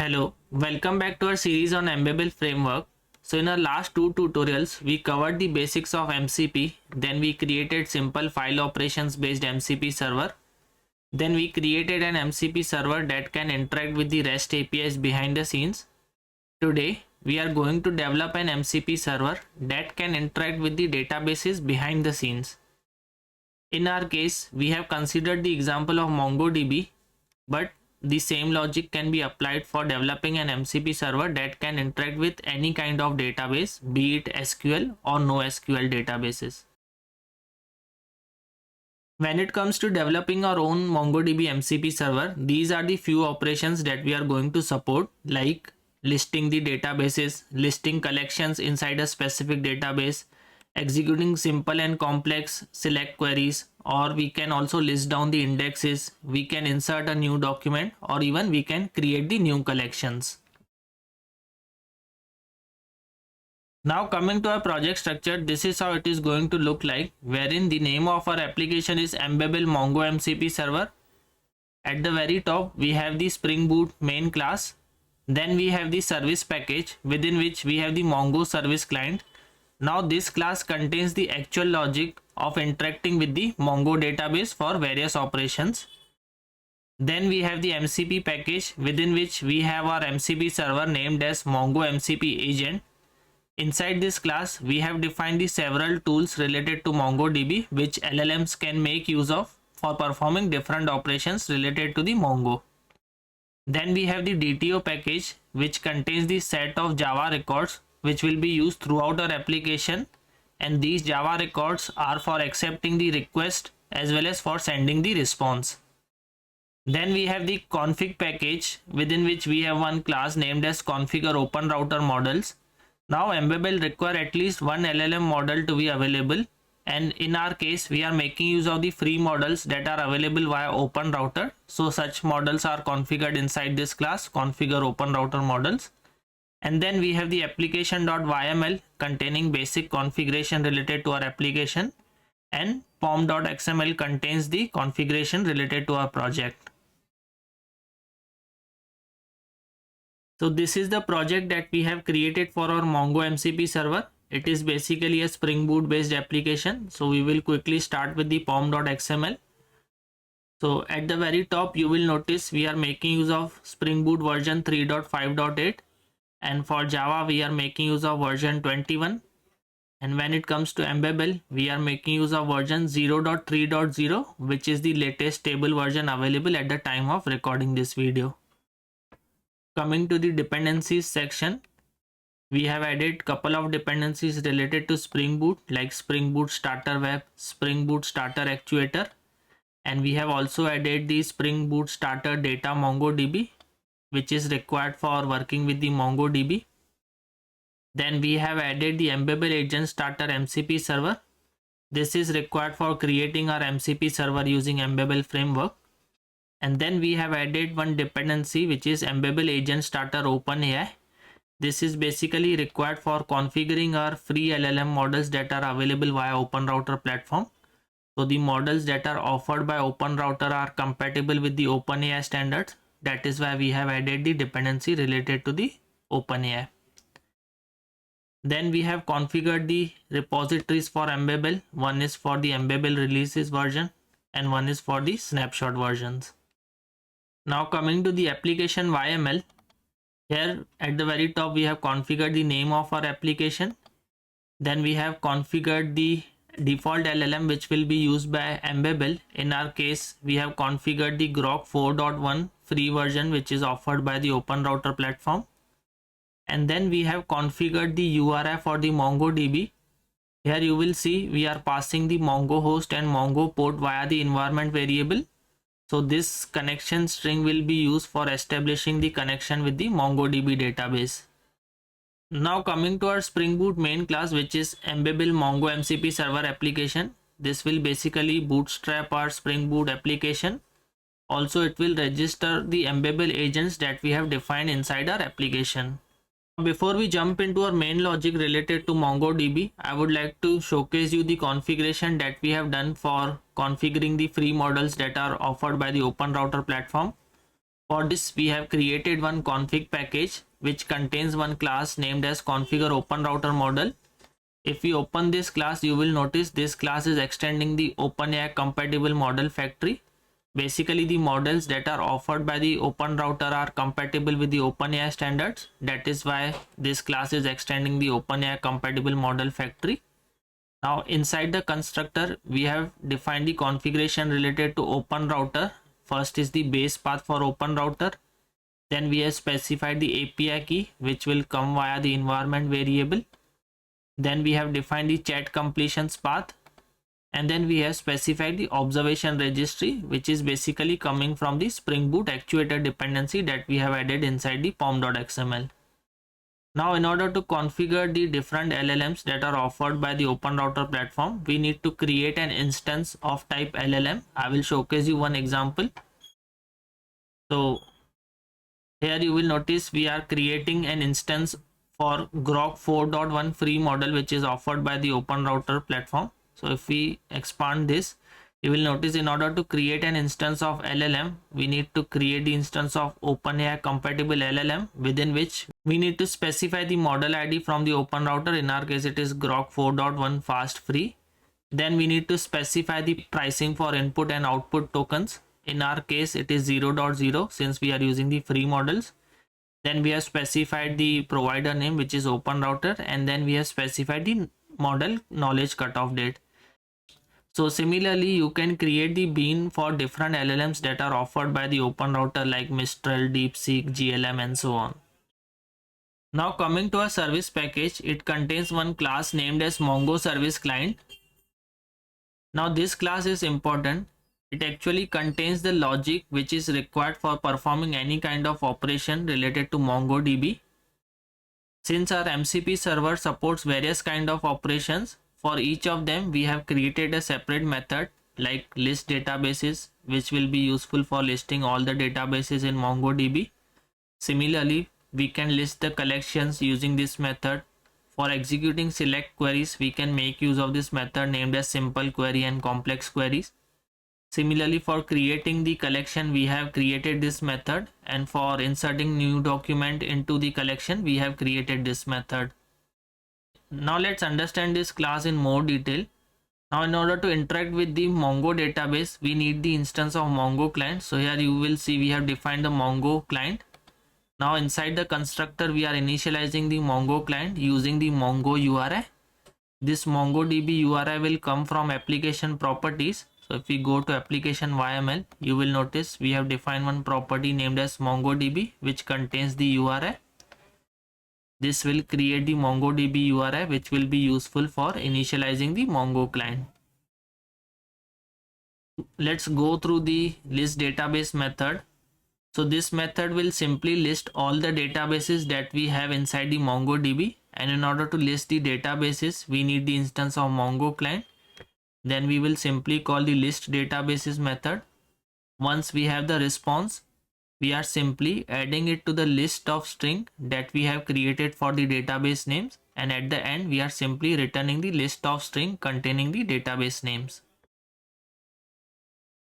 Hello, welcome back to our series on Embabel Framework. So in our last two tutorials, we covered the basics of MCP, then we created simple file operations based MCP server. Then we created an MCP server that can interact with the REST APIs behind the scenes. Today, we are going to develop an MCP server that can interact with the databases behind the scenes. In our case, we have considered the example of MongoDB, but the same logic can be applied for developing an MCP server that can interact with any kind of database, be it SQL or no SQL databases. When it comes to developing our own MongoDB MCP server, these are the few operations that we are going to support, like listing the databases, listing collections inside a specific database, executing simple and complex select queries, or we can also list down the indexes, we can insert a new document, or even we can create the new collections. Now coming to our project structure, this is how it is going to look like, wherein the name of our application is Embabel Mongo MCP Server. At the very top, we have the Spring Boot main class. Then we have the service package, within which we have the Mongo service client. Now this class contains the actual logic of interacting with the Mongo database for various operations. Then we have the MCP package, within which we have our MCP server named as Mongo MCP agent. Inside this class, we have defined the several tools related to MongoDB which LLMs can make use of for performing different operations related to the Mongo. Then we have the DTO package, which contains the set of Java records which will be used throughout our application, and these Java records are for accepting the request as well as for sending the response. Then we have the config package, within which we have one class named as configure OpenRouter models. Now Embabel require at least one LLM model to be available, and in our case we are making use of the free models that are available via OpenRouter. So such models are configured inside this class, configure OpenRouter models. And then we have the application.yml containing basic configuration related to our application, and pom.xml contains the configuration related to our project. So this is the project that we have created for our Mongo MCP server. It is basically a Spring Boot based application. So we will quickly start with the pom.xml. So at the very top, you will notice we are making use of Spring Boot version 3.5.8. And for Java, we are making use of version 21. And when it comes to Embabel, we are making use of version 0.3.0, which is the latest stable version available at the time of recording this video. Coming to the dependencies section, we have added couple of dependencies related to Spring Boot, like Spring Boot Starter Web, Spring Boot Starter Actuator, and we have also added the Spring Boot Starter Data MongoDB, which is required for working with the MongoDB. Then we have added the Embabel Agent Starter MCP Server. This is required for creating our MCP server using Embabel Framework. And then we have added one dependency, which is Embabel Agent Starter OpenAI. This is basically required for configuring our free LLM models that are available via OpenRouter platform. So the models that are offered by OpenRouter are compatible with the OpenAI standards. That is why we have added the dependency related to the OpenAI. Then we have configured the repositories for Embabel. One is for the Embabel releases version and one is for the snapshot versions. Now coming to the application YML, here at the very top we have configured the name of our application. Then we have configured the default LLM which will be used by Embabel. In our case, we have configured the Grok 4.1 free version which is offered by the OpenRouter platform. And then we have configured the URI for the MongoDB. Here you will see we are passing the Mongo host and Mongo port via the environment variable. So this connection string will be used for establishing the connection with the MongoDB database. Now coming to our Spring Boot main class, which is Embabel Mongo MCP Server application. This will basically bootstrap our Spring Boot application. Also, it will register the Embabel agents that we have defined inside our application. Before we jump into our main logic related to MongoDB, I would like to showcase you the configuration that we have done for configuring the free models that are offered by the OpenRouter platform. For this, we have created one config package which contains one class named as configure OpenRouter model. If we open this class, you will notice this class is extending the OpenAI compatible model factory. Basically, the models that are offered by the OpenRouter are compatible with the OpenAI standards. That is why this class is extending the OpenAI compatible model factory. Now inside the constructor, we have defined the configuration related to OpenRouter. First is the base path for OpenRouter. Then we have specified the API key, which will come via the environment variable. Then we have defined the chat completions path. And then we have specified the observation registry, which is basically coming from the Spring Boot actuator dependency that we have added inside the pom.xml. Now, in order to configure the different LLMs that are offered by the OpenRouter platform, we need to create an instance of type LLM. I will showcase you one example. So here you will notice we are creating an instance for Grok 4.1 free model, which is offered by the OpenRouter platform. So if we expand this, you will notice in order to create an instance of LLM, we need to create the instance of OpenAI compatible LLM, within which we need to specify the model ID from the OpenRouter. In our case, it is Grok 4.1 fast free. Then we need to specify the pricing for input and output tokens. In our case, it is 0.0 since we are using the free models. Then we have specified the provider name, which is OpenRouter, and then we have specified the model knowledge cutoff date. So similarly, you can create the bean for different LLMs that are offered by the OpenRouter like Mistral, DeepSeek, GLM, and so on. Now coming to a service package, it contains one class named as Mongo Service Client. Now this class is important. It actually contains the logic which is required for performing any kind of operation related to MongoDB. Since our MCP server supports various kind of operations, for each of them we have created a separate method like list databases, which will be useful for listing all the databases in MongoDB. Similarly, we can list the collections using this method. For executing select queries, we can make use of this method named as simple query and complex queries. Similarly, for creating the collection, we have created this method, and for inserting new document into the collection, we have created this method. Now let's understand this class in more detail. Now in order to interact with the Mongo database, we need the instance of Mongo client. So here you will see we have defined the Mongo client. Now inside the constructor, we are initializing the Mongo client using the Mongo URI. This MongoDB URI will come from application properties. So if we go to application YML, you will notice we have defined one property named as MongoDB, which contains the URI. This will create the MongoDB URI, which will be useful for initializing the Mongo client. Let's go through the list database method. So this method will simply list all the databases that we have inside the MongoDB. And in order to list the databases, we need the instance of Mongo client. Then we will simply call the list databases method. Once we have the response, we are simply adding it to the list of string that we have created for the database names, and at the end we are simply returning the list of string containing the database names.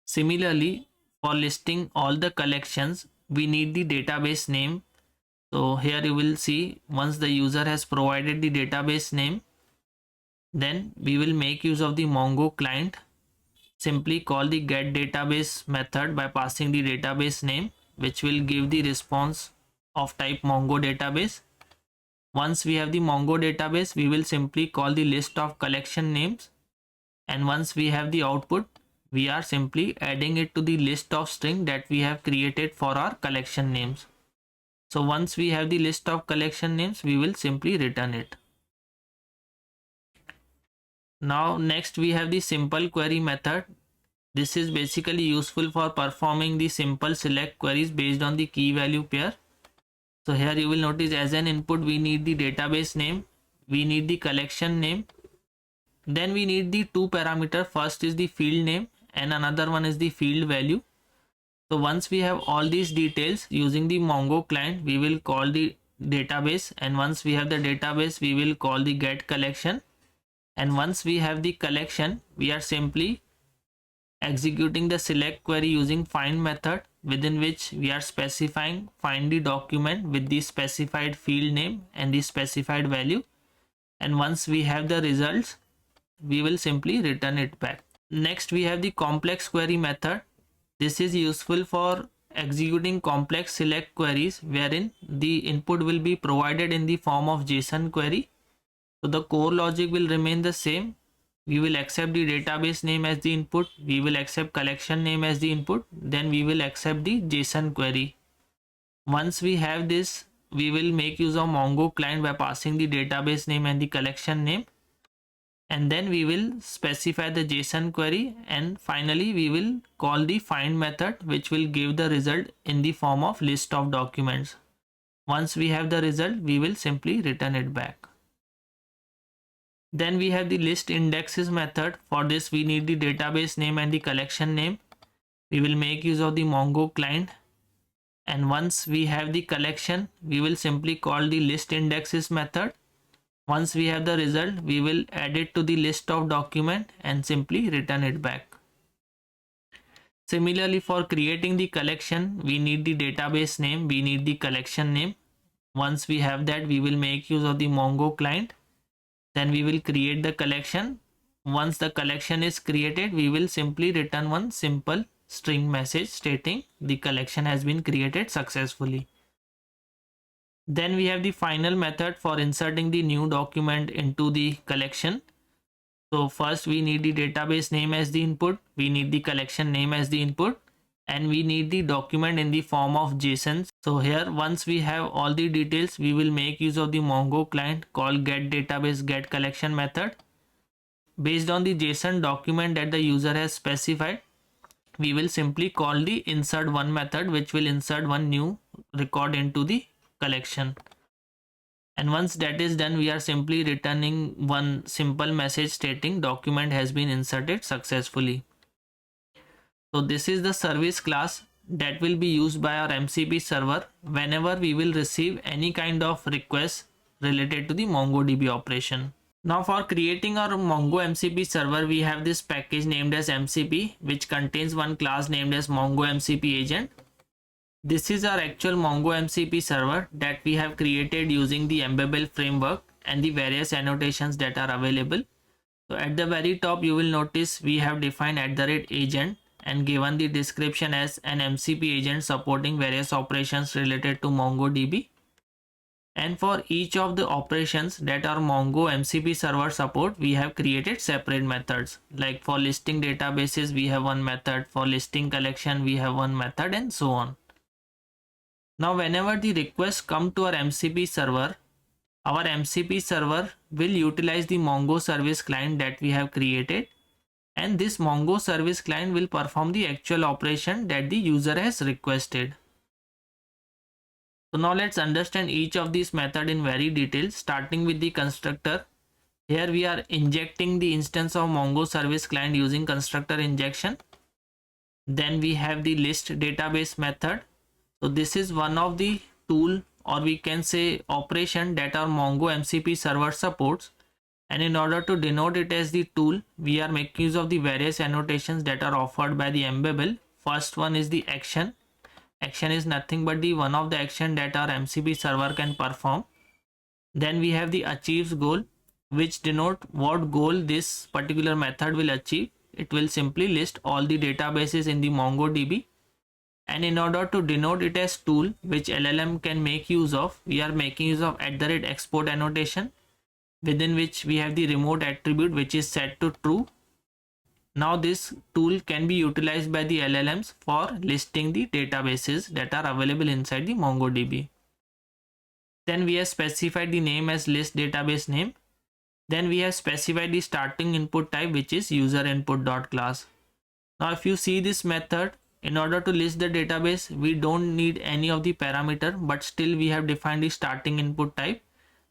Similarly, for listing all the collections, we need the database name. So here you will see once the user has provided the database name, then we will make use of the Mongo client. Simply call the get database method by passing the database name, which will give the response of type Mongo database. Once we have the Mongo database, we will simply call the list of collection names, and once we have the output, we are simply adding it to the list of string that we have created for our collection names. So once we have the list of collection names, we will simply return it. Now next we have the simple query method. This is basically useful for performing the simple select queries based on the key value pair. So here you will notice as an input we need the database name, we need the collection name, then we need the two parameters. First is the field name and another one is the field value. So once we have all these details, using the Mongo client we will call the database, and once we have the database we will call the get collection, and once we have the collection we are simply executing the select query using find method, within which we are specifying find the document with the specified field name and the specified value. And once we have the results, we will simply return it back. Next, we have the complex query method. This is useful for executing complex select queries wherein the input will be provided in the form of JSON query. So the core logic will remain the same. We will accept the database name as the input. We will accept collection name as the input. Then we will accept the JSON query. Once we have this, we will make use of Mongo client by passing the database name and the collection name. And then we will specify the JSON query, and finally we will call the find method, which will give the result in the form of list of documents. Once we have the result, we will simply return it back. Then we have the list indexes method. For this we need the database name and the collection name. We will make use of the Mongo client, and once we have the collection, we will simply call the list indexes method. Once we have the result, we will add it to the list of document and simply return it back. Similarly, for creating the collection, we need the database name, we need the collection name. Once we have that, we will make use of the Mongo client. Then we will create the collection. Once the collection is created, we will simply return one simple string message stating the collection has been created successfully. Then we have the final method for inserting the new document into the collection. So first we need the database name as the input, we need the collection name as the input, and we need the document in the form of JSON. So here, once we have all the details, we will make use of the Mongo client called getDatabaseGetCollection method. Based on the JSON document that the user has specified, we will simply call the insert1 method, which will insert one new record into the collection. And once that is done, we are simply returning one simple message stating document has been inserted successfully. So this is the service class that will be used by our MCP server whenever we will receive any kind of request related to the MongoDB operation. Now for creating our Mongo MCP server, we have this package named as MCP, which contains one class named as Mongo MCP agent. This is our actual Mongo MCP server that we have created using the Embabel framework and the various annotations that are available. So at the very top, you will notice we have defined @agent and given the description as an MCP agent supporting various operations related to MongoDB. And for each of the operations that our Mongo MCP server support, we have created separate methods. Like for listing databases, we have one method. For listing collection, we have one method, and so on. Now whenever the requests come to our MCP server will utilize the Mongo service client that we have created, and this Mongo service client will perform the actual operation that the user has requested. So now let's understand each of these methods in very detail, starting with the constructor. Here we are injecting the instance of Mongo service client using constructor injection. Then we have the list database method. So this is one of the tool, or we can say operation, that our Mongo MCP server supports. And in order to denote it as the tool, we are making use of the various annotations that are offered by the Embabel. First one is the action. Action is nothing but the one of the action that our MCP server can perform. Then we have the achieves goal, which denote what goal this particular method will achieve. It will simply list all the databases in the MongoDB. And in order to denote it as tool, which LLM can make use of, we are making use of @export annotation, within which we have the remote attribute, which is set to true. Now this tool can be utilized by the LLMs for listing the databases that are available inside the MongoDB. Then we have specified the name as list database name. Then we have specified the starting input type, which is user input.class. Now if you see this method, in order to list the database, we don't need any of the parameter, but still we have defined the starting input type.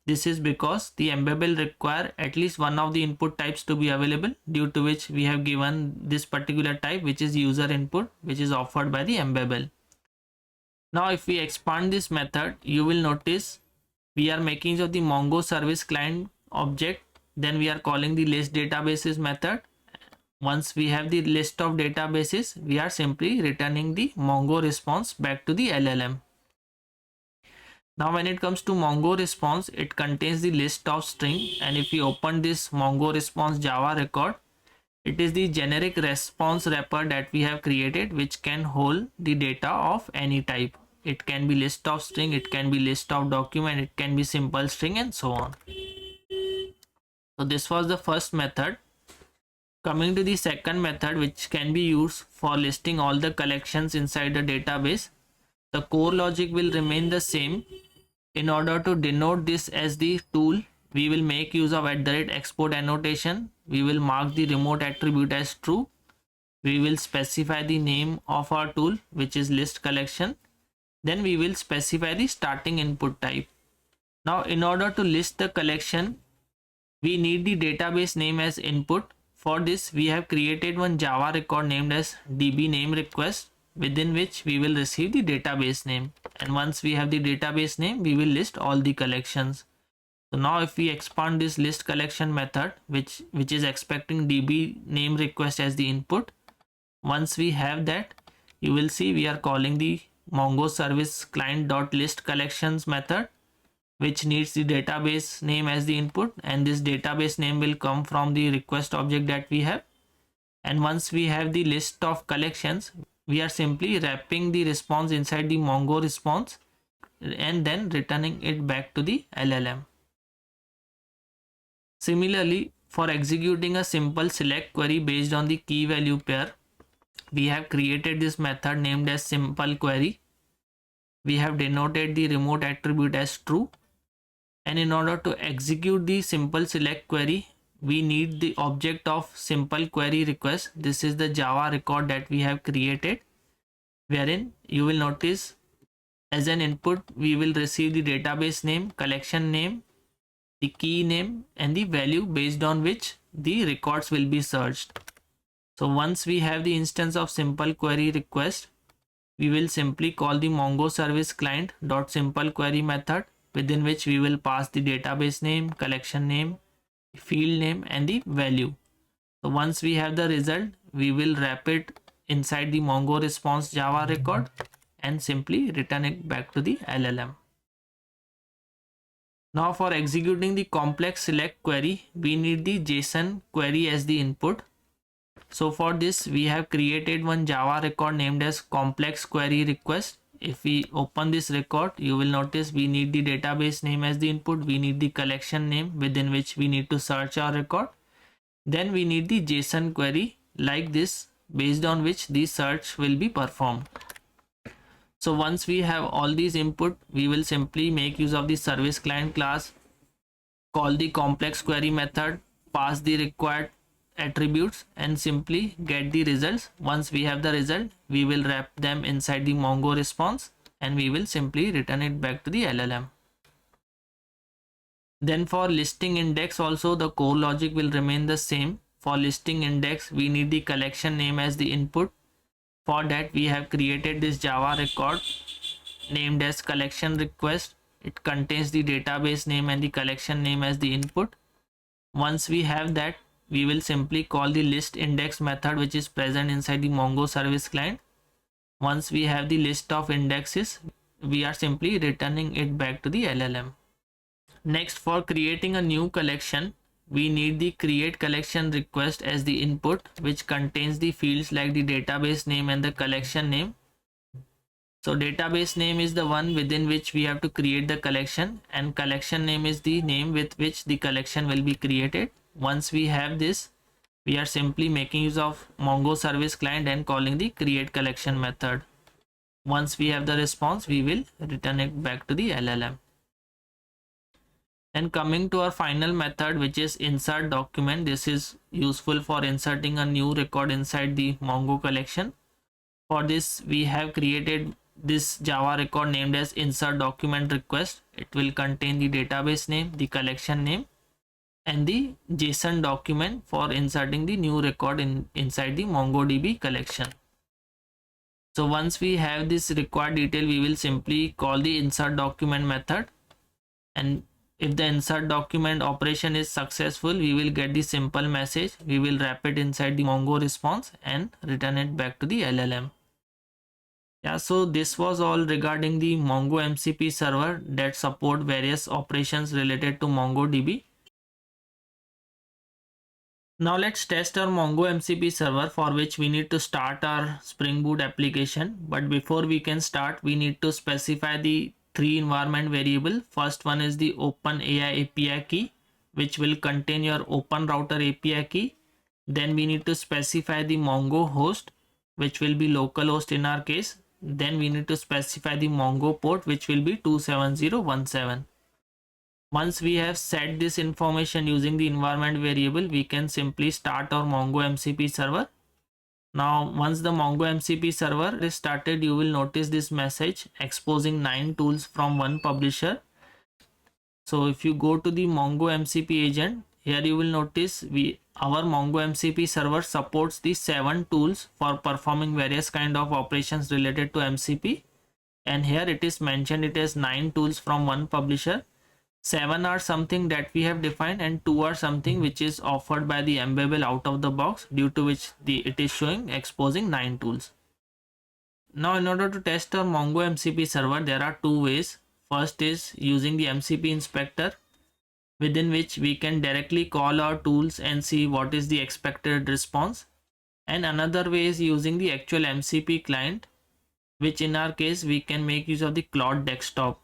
This is because the Embabel require at least one of the input types to be available, due to which we have given this particular type, which is user input, which is offered by the Embabel. Now if we expand this method, you will notice we are making use of the Mongo service client object. Then we are calling the list databases method. Once we have the list of databases, we are simply returning the Mongo response back to the LLM. Now when it comes to Mongo response, it contains the list of string, and if we open this Mongo response Java record, it is the generic response wrapper that we have created, which can hold the data of any type. It can be list of string, it can be list of document, it can be simple string, and so on. So this was the first method. Coming to the second method, which can be used for listing all the collections inside the database, the core logic will remain the same. In order to denote this as the tool, we will make use of @export annotation. We will mark the remote attribute as true. We will specify the name of our tool, which is list collection. Then we will specify the starting input type. Now in order to list the collection, we need the database name as input. For this, we have created one Java record named as db name request, within which we will receive the database name. And once we have the database name, we will list all the collections. So now if we expand this list collection method, which is expecting db name request as the input, once we have that, you will see we are calling the Mongo service client.list collections method, which needs the database name as the input, and this database name will come from the request object that we have. And once we have the list of collections, we are simply wrapping the response inside the Mongo response and then returning it back to the LLM. Similarly, for executing a simple select query based on the key value pair, we have created this method named as simple query. We have denoted the remote attribute as true. And in order to execute the simple select query, we need the object of simple query request. This is the Java record that we have created, wherein you will notice as an input we will receive the database name, collection name, the key name, and the value based on which the records will be searched. So once we have the instance of simple query request, we will simply call the Mongo service client.simpleQuery method, within which we will pass the database name, collection name, field name, and the value. So once we have the result, we will wrap it inside the Mongo response Java record and simply return it back to the LLM. Now for executing the complex select query, we need the JSON query as the input. So for this, we have created one Java record named as complex query request. If we open this record, you will notice we need the database name as the input. We need the collection name within which we need to search our record. Then we need the JSON query like this, based on which the search will be performed. So once we have all these input, we will simply make use of the service client class, call the complex query method, pass the required attributes, and simply get the results. Once we have the result, we will wrap them inside the Mongo response and we will simply return it back to the LLM. Then for listing index also, the core logic will remain the same. For listing index, we need the collection name as the input. For that, we have created this Java record named as collection request. It contains the database name and the collection name as the input. Once we have that, we will simply call the list index method, which is present inside the Mongo service client. Once we have the list of indexes, we are simply returning it back to the LLM. Next, for creating a new collection, we need the create collection request as the input, which contains the fields like the database name and the collection name. So database name is the one within which we have to create the collection, and collection name is the name with which the collection will be created. Once we have this, we are simply making use of Mongo service client and calling the create collection method. Once we have the response, we will return it back to the LLM. And coming to our final method, which is insert document. This is useful for inserting a new record inside the Mongo collection. For this, we have created this Java record named as insert document request. It will contain the database name, the collection name, and the JSON document for inserting the new record inside the MongoDB collection. So once we have this required detail, we will simply call the insert document method, and If the insert document operation is successful, we will get the simple message. We will wrap it inside the Mongo response and return it back to the LLM. Yeah, so this was all regarding the Mongo MCP server that support various operations related to MongoDB. Now let's test our Mongo MCP server, for which we need to start our Spring Boot application. But before we can start, we need to specify the three environment variable. First one is the OpenAI API key, which will contain your OpenRouter API key. Then we need to specify the Mongo host, which will be localhost in our case. Then we need to specify the Mongo port, which will be 27017. Once we have set this information using the environment variable, we can simply start our Mongo MCP server. Now, once the Mongo MCP server is started, you will notice this message exposing 9 tools from one publisher. So if you go to the Mongo MCP agent, here you will notice our Mongo MCP server supports the 7 tools for performing various kind of operations related to MCP. And here it is mentioned it has 9 tools from one publisher. 7 are something that we have defined and 2 are something which is offered by the Embabel out of the box, due to which it is showing exposing 9 tools. Now in order to test our Mongo MCP server, there are 2 ways. First is using the MCP Inspector, within which we can directly call our tools and see what is the expected response. And another way is using the actual MCP client, which in our case we can make use of the Claude Desktop.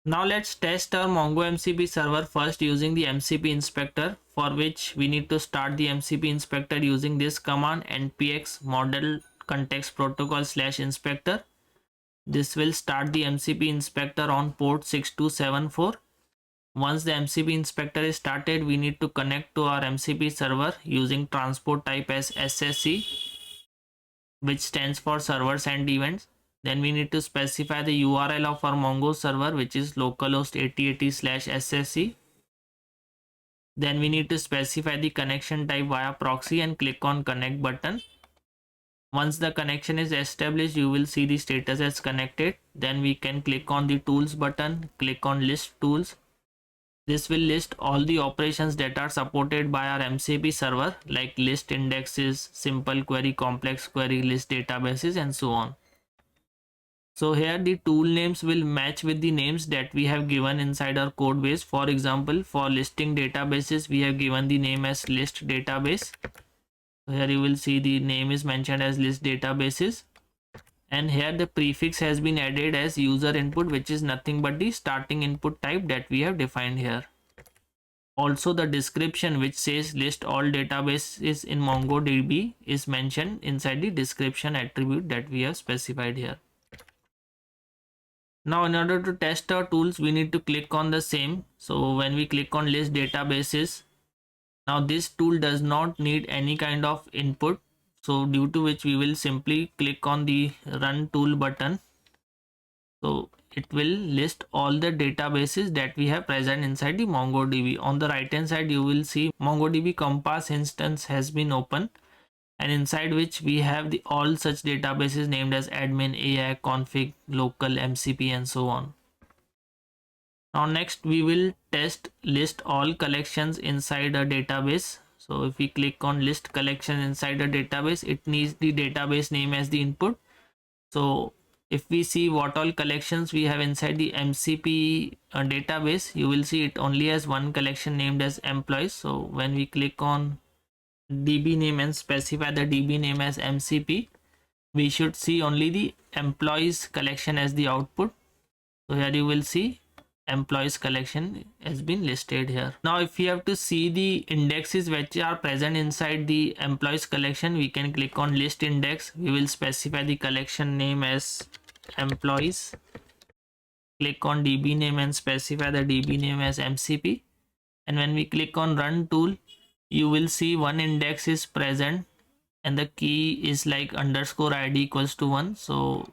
Now let's test our Mongo MCP server first using the MCP Inspector, for which we need to start the MCP Inspector using this command npx model context protocol /inspector. This will start the MCP Inspector on port 6274. Once the MCP Inspector is started, we need to connect to our MCP server using transport type as SSE, which stands for server send events. Then we need to specify the URL of our Mongo server, which is localhost 8080/SSE. Then we need to specify the connection type via proxy and click on connect button. Once the connection is established, you will see the status as connected. Then we can click on the tools button, click on list tools. This will list all the operations that are supported by our MCP server, like list indexes, simple query, complex query, list databases, and so on. So here the tool names will match with the names that we have given inside our code base. For example, for listing databases, we have given the name as list database. So here you will see the name is mentioned as list databases. And here the prefix has been added as user input, which is nothing but the starting input type that we have defined here. Also, the description, which says list all databases in MongoDB, is mentioned inside the description attribute that we have specified here. Now in order to test our tools, we need to click on the same. So when we click on list databases, now this tool does not need any kind of input, so due to which we will simply click on the run tool button. So it will list all the databases that we have present inside the MongoDB. On the right hand side, you will see MongoDB Compass instance has been opened, and inside which we have the all such databases named as admin, AI, config, local, MCP, and so on. Now next we will test list all collections inside a database. So if we click on list collection inside a database, it needs the database name as the input. So if we see what all collections we have inside the MCP database, you will see it only has one collection named as employees. So when we click on DB name and specify the DB name as MCP, we should see only the employees collection as the output. So here you will see employees collection has been listed here. Now if you have to see the indexes which are present inside the employees collection, we can click on list index. We will specify the collection name as employees. Click on DB name and specify the DB name as MCP. And when we click on run tool, you will see one index is present and the key is like underscore ID equals to 1. So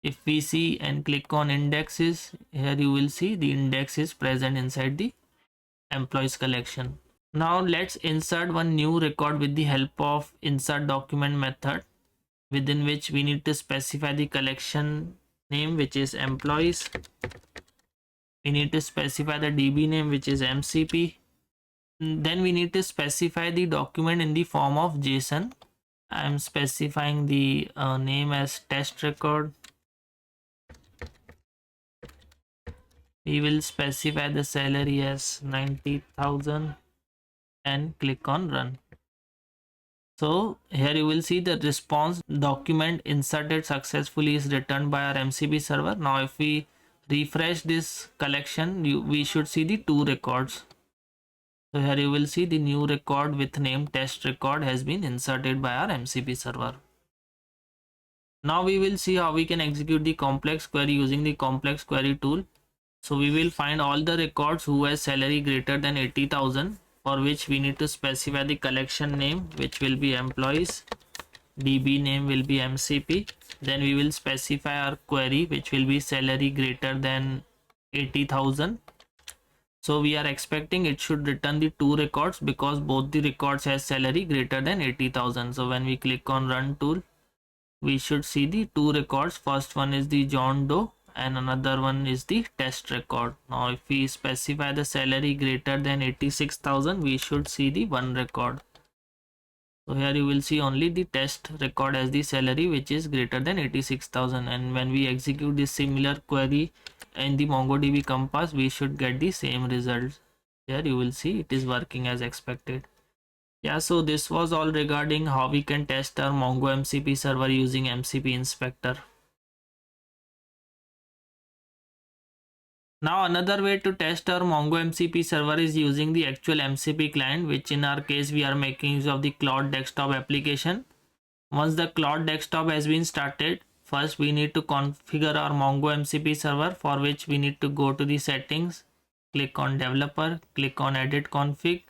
if we see and click on indexes, here you will see the index is present inside the employees collection. Now let's insert one new record with the help of insert document method, within which we need to specify the collection name, which is employees. We need to specify the DB name, which is MCP. Then we need to specify the document in the form of JSON. I am specifying the name as test record. We will specify the salary as 90,000 and click on run. So here you will see the response document inserted successfully is returned by our MCP server. Now if we refresh this collection, we should see the 2 records. So here you will see the new record with name test record has been inserted by our MCP server. Now we will see how we can execute the complex query using the complex query tool. So we will find all the records who has salary greater than 80,000, for which we need to specify the collection name, which will be employees. DB name will be MCP. Then we will specify our query, which will be salary greater than 80,000. So we are expecting it should return the 2 records because both the records has salary greater than 80,000. So when we click on run tool, we should see the 2 records. First one is the John Doe and another one is the test record. Now if we specify the salary greater than 86,000, we should see the 1 record. So here you will see only the test record as the salary which is greater than 86,000, and when we execute this similar query in the MongoDB Compass, we should get the same results. Here you will see it is working as expected. Yeah, so this was all regarding how we can test our Mongo MCP server using MCP Inspector. Now another way to test our Mongo MCP server is using the actual MCP client, which in our case we are making use of the Claude Desktop application. Once the Claude Desktop has been started, first we need to configure our Mongo MCP server, for which we need to go to the settings, click on developer, click on edit config,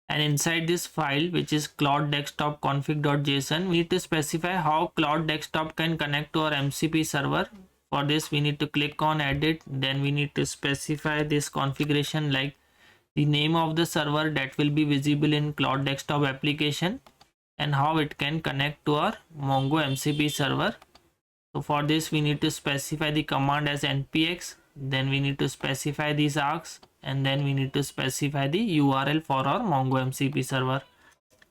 and inside this file, which is Claude Desktop config.json, we need to specify how Claude Desktop can connect to our MCP server. For this we need to click on edit, then we need to specify this configuration like the name of the server that will be visible in Claude Desktop application and how it can connect to our Mongo MCP server. So for this we need to specify the command as npx, then we need to specify these args, and then we need to specify the URL for our Mongo MCP server.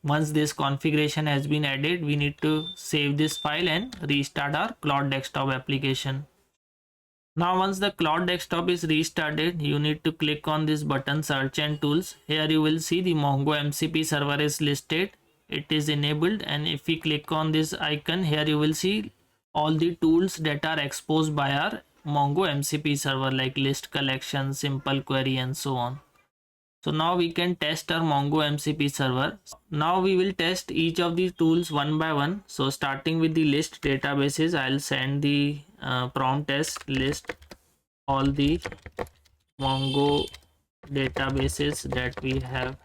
Once this configuration has been added, we need to save this file and restart our Claude Desktop application. Now once the Claude Desktop is restarted, you need to click on this button search and tools. Here you will see the Mongo MCP server is listed. It is enabled, and if we click on this icon, here you will see all the tools that are exposed by our Mongo MCP server like list, collection, simple query, and so on. So now we can test our Mongo MCP server. Now we will test each of these tools one by one. So starting with the list databases, I'll send the prompt as list all the Mongo databases that we have.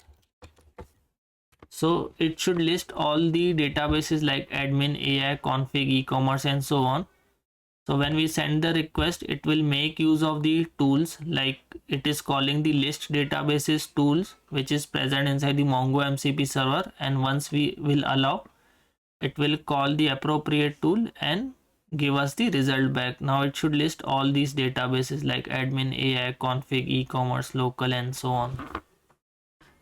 So it should list all the databases like admin, AI, config, e-commerce, and so on. So when we send the request, it will make use of the tools, like it is calling the list databases tools, which is present inside the Mongo MCP server. And once we will allow, it will call the appropriate tool and give us the result back. Now it should list all these databases like admin, AI, config, e-commerce, local, and so on.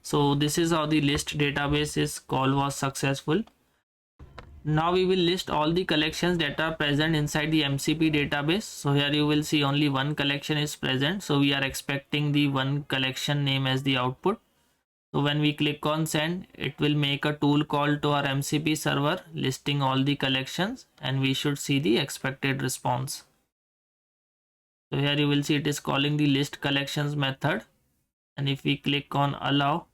So this is how the list databases call was successful. Now we will list all the collections that are present inside the MCP database. So here you will see only one collection is present. So we are expecting the one collection name as the output. So when we click on send, it will make a tool call to our MCP server listing all the collections, and we should see the expected response. So here you will see it is calling the list collections method, and if we click on allow,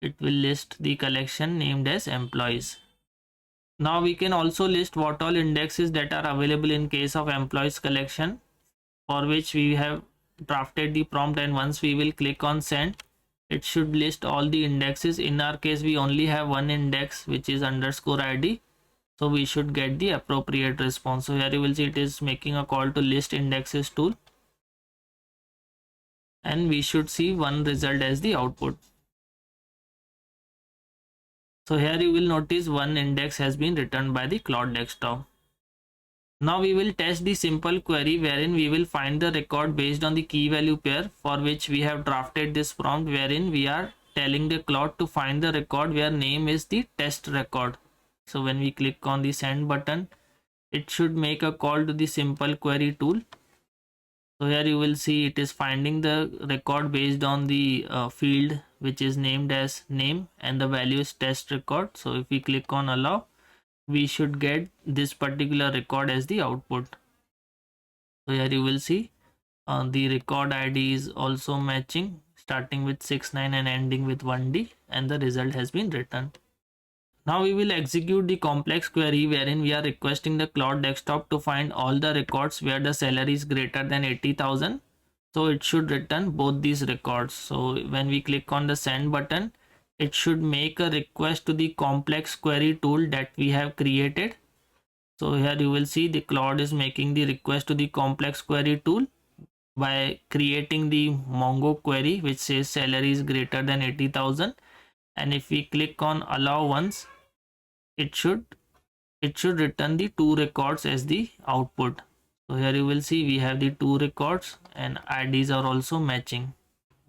it will list the collection named as employees. Now we can also list what all indexes that are available in case of employees collection, for which we have drafted the prompt, and once we will click on send, it should list all the indexes. In our case we only have one index, which is _id, so we should get the appropriate response. So here you will see it is making a call to list indexes tool, and we should see one result as the output. So here you will notice one index has been returned by the Claude Desktop. Now we will test the simple query wherein we will find the record based on the key value pair, for which we have drafted this prompt wherein we are telling the Claude to find the record where name is the test record. So when we click on the send button, it should make a call to the simple query tool. So here you will see it is finding the record based on the field which is named as name, and the value is test record. So if we click on allow, we should get this particular record as the output. So here you will see the record ID is also matching, starting with 69 and ending with 1D, and the result has been written. Now we will execute the complex query wherein we are requesting the Claude Desktop to find all the records where the salary is greater than 80,000. So it should return both these records. So when we click on the send button, it should make a request to the complex query tool that we have created. So here you will see the Claude is making the request to the complex query tool by creating the Mongo query which says salary is greater than 80,000, and if we click on allow once, it should return the two records as the output. So here you will see we have the two records and IDs are also matching.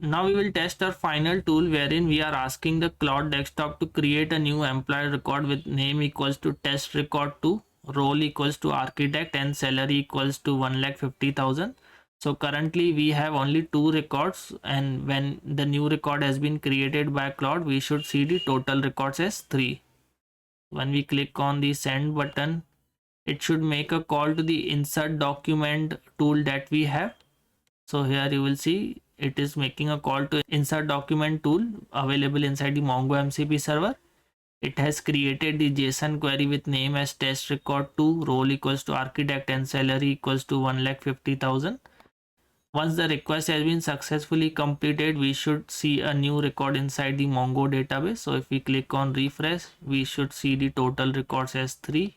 Now we will test our final tool wherein we are asking the Claude Desktop to create a new employee record with name equals to test record 2, role equals to architect, and salary equals to 1,50,000. So currently we have only two records, and when the new record has been created by Claude, we should see the total records as 3. When we click on the send button, it should make a call to the insert document tool that we have. So here you will see it is making a call to insert document tool available inside the Mongo MCP server. It has created the JSON query with name as test record 2, role equals to architect, and salary equals to 1,50,000. Once the request has been successfully completed, we should see a new record inside the Mongo database. So if we click on refresh, we should see the total records as 3.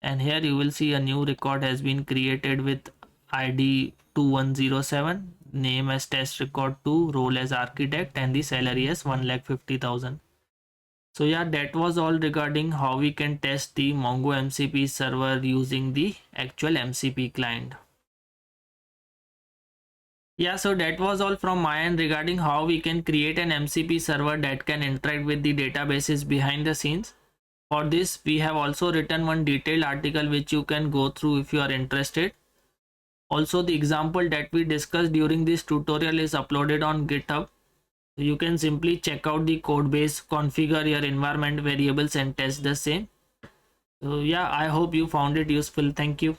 And here you will see a new record has been created with ID 2107, name as test record 2, role as architect, and the salary as 1,50,000. So yeah, that was all regarding how we can test the Mongo MCP server using the actual MCP client. Yeah, so that was all from my end regarding how we can create an MCP server that can interact with the databases behind the scenes. For this, we have also written one detailed article which you can go through if you are interested. Also, the example that we discussed during this tutorial is uploaded on GitHub. You can simply check out the code base, configure your environment variables, and test the same. So yeah, I hope you found it useful. Thank you.